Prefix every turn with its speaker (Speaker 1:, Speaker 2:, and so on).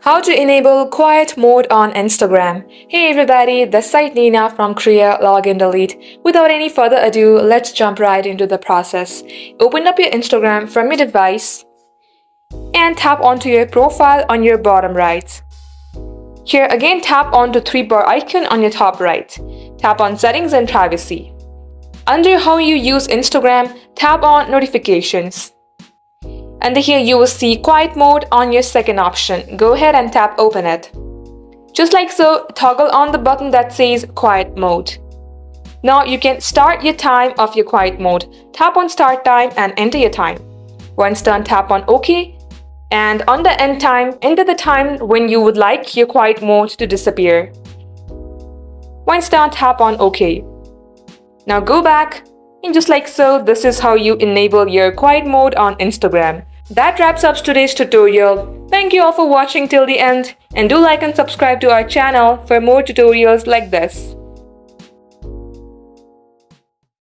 Speaker 1: How to enable quiet mode on Instagram. Hey everybody, this side Nina from Kriya Login Delete. Without any further ado, let's jump right into the process. Open up your Instagram from your device and tap onto your profile on your bottom right. Here again, tap onto three-bar icon on your top right. Tap on Settings and Privacy. Under How you use Instagram, tap on Notifications. And here you will see Quiet Mode on your second option. Go ahead and tap Open it. Just like so, toggle on the button that says Quiet Mode. Now you can start your time of your quiet mode. Tap on Start Time and enter your time. Once done, tap on OK. And on the end time, enter the time when you would like your quiet mode to disappear. Once done, tap on OK. Now go back, and just like so, this is how you enable your quiet mode on Instagram. That wraps up today's tutorial. Thank you all for watching till the end, and do like and subscribe to our channel for more tutorials like this.